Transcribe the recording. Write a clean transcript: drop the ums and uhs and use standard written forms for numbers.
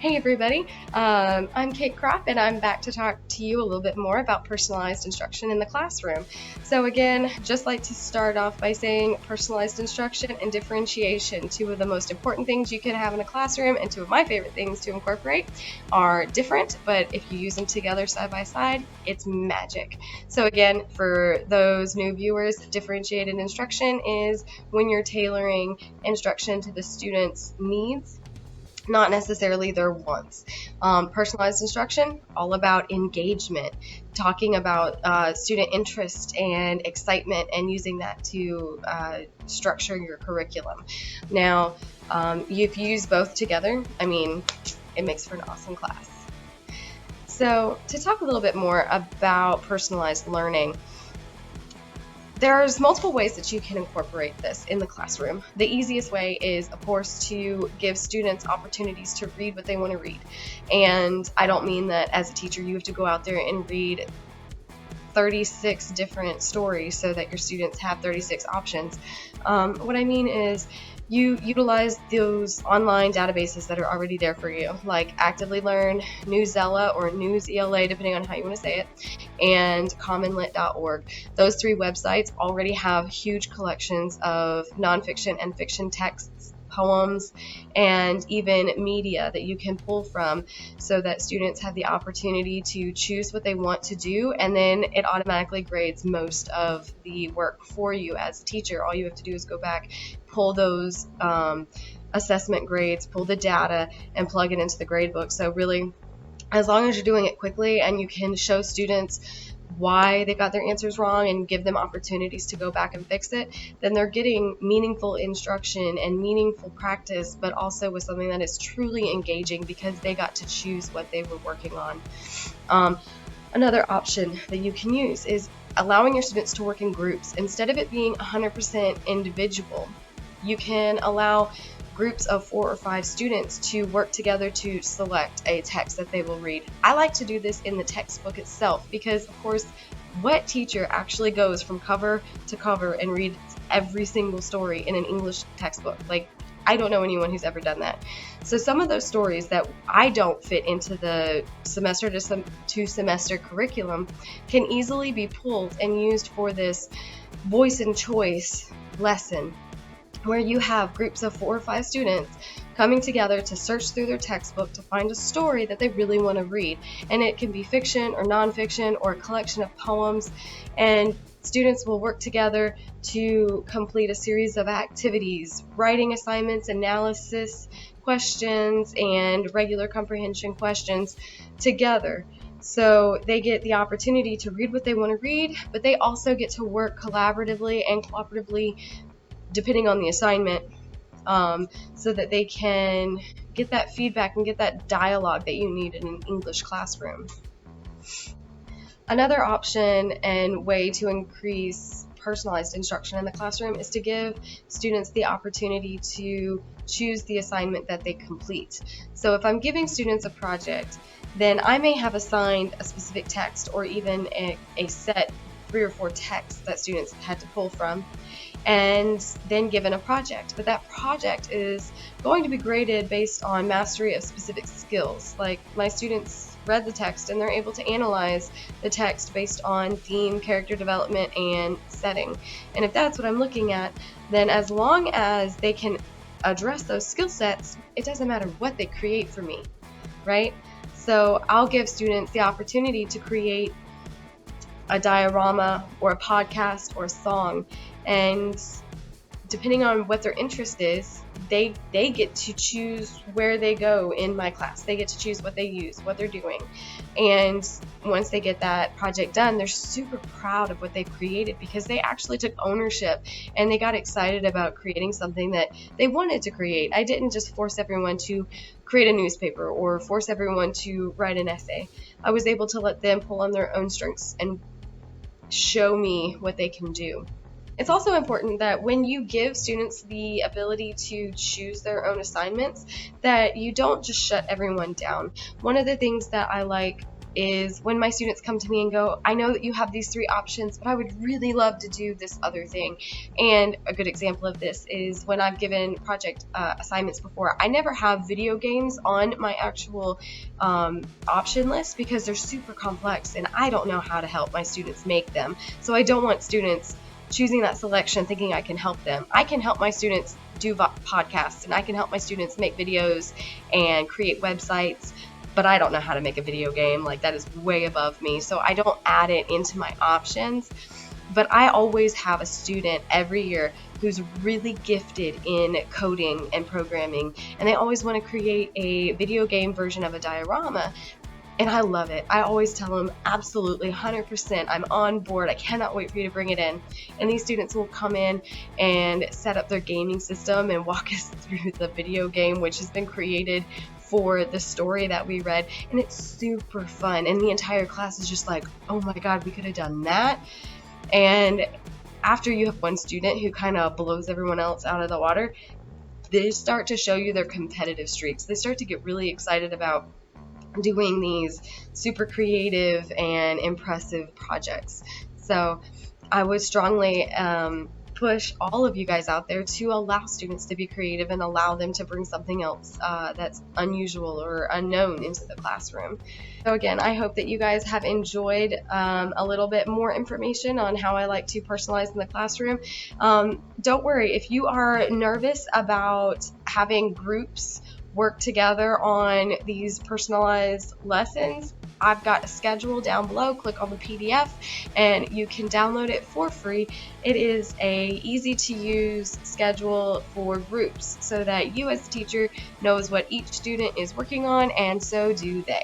Hey everybody, I'm Kate Kropp and I'm back to talk to you a little bit more about personalized instruction in the classroom. So again, just like to start off by saying personalized instruction and differentiation, two of the most important things you can have in a classroom, and two of my favorite things to incorporate are different, but if you use them together side by side, it's magic. So again, for those new viewers, differentiated instruction is when you're tailoring instruction to the student's needs, not necessarily their wants. Personalized instruction, all about engagement, talking about student interest and excitement, and using that to structure your curriculum. Now, if you use both together, it makes for an awesome class. So, to talk a little bit more about personalized learning, there's multiple ways that you can incorporate this in the classroom. The easiest way is, of course, to give students opportunities to read what they want to read. And I don't mean that as a teacher you have to go out there and read 36 different stories so that your students have 36 options. What I mean is you utilize those online databases that are already there for you, like Actively Learn, Newsela or Newsela, depending on how you want to say it, and commonlit.org. Those three websites already have huge collections of nonfiction and fiction texts, poems, and even media that you can pull from, so that students have the opportunity to choose what they want to do, and then it automatically grades most of the work for you as a teacher. All you have to do is go back, pull those assessment grades, pull the data, and plug it into the gradebook. So really, as long as you're doing it quickly and you can show students why they got their answers wrong and give them opportunities to go back and fix it, then they're getting meaningful instruction and meaningful practice, but also with something that is truly engaging because they got to choose what they were working on. Another option that you can use is allowing your students to work in groups. Instead of it being 100% individual, you can allow groups of 4 or 5 students to work together to select a text that they will read. I like to do this in the textbook itself because, of course, what teacher actually goes from cover to cover and reads every single story in an English textbook? Like, I don't know anyone who's ever done that. So some of those stories that I don't fit into the semester to semester curriculum can easily be pulled and used for this voice and choice lesson, where you have groups of 4 or 5 students coming together to search through their textbook to find a story that they really want to read. And it can be fiction or nonfiction or a collection of poems, and students will work together to complete a series of activities, writing assignments, analysis questions, and regular comprehension questions together. So they get the opportunity to read what they want to read, but they also get to work collaboratively and cooperatively depending on the assignment, so that they can get that feedback and get that dialogue that you need in an English classroom. Another option and way to increase personalized instruction in the classroom is to give students the opportunity to choose the assignment that they complete. So if I'm giving students a project, then I may have assigned a specific text or even a set 3 or 4 texts that students had to pull from, and then given a project. But that project is going to be graded based on mastery of specific skills. Like, my students read the text and they're able to analyze the text based on theme, character development, and setting. And if that's what I'm looking at, then as long as they can address those skill sets, it doesn't matter what they create for me, right? So I'll give students the opportunity to create a diorama or a podcast or a song, and depending on what their interest is, they get to choose where they go in my class. They get to choose what they use, what they're doing. And once they get that project done, they're super proud of what they've created because they actually took ownership and they got excited about creating something that they wanted to create. I didn't just force everyone to create a newspaper or force everyone to write an essay. I was able to let them pull on their own strengths and show me what they can do. It's also important that when you give students the ability to choose their own assignments, that you don't just shut everyone down. One of the things that I like is when my students come to me and go, I know that you have these 3 options, but I would really love to do this other thing. And a good example of this is when I've given project assignments before. I never have video games on my actual option list because they're super complex and I don't know how to help my students make them. So I don't want students choosing that selection thinking I can help them. I can help my students do podcasts, and I can help my students make videos and create websites, but I don't know how to make a video game. Like, that is way above me, so I don't add it into my options. But I always have a student every year who's really gifted in coding and programming, and they always want to create a video game version of a diorama. And I love it. I always tell them, absolutely, 100%, I'm on board. I cannot wait for you to bring it in. And these students will come in and set up their gaming system and walk us through the video game, which has been created for the story that we read. And it's super fun. And the entire class is just like, oh my God, we could have done that. And after you have one student who kind of blows everyone else out of the water, they start to show you their competitive streaks. They start to get really excited about doing these super creative and impressive projects. So I would strongly push all of you guys out there to allow students to be creative and allow them to bring something else that's unusual or unknown into the classroom. So again, I hope that you guys have enjoyed a little bit more information on how I like to personalize in the classroom. Don't worry, if you are nervous about having groups work together on these personalized lessons, I've got a schedule down below. Click on the PDF and you can download it for free. It is a easy to use schedule for groups so that you as a teacher knows what each student is working on, and so do they.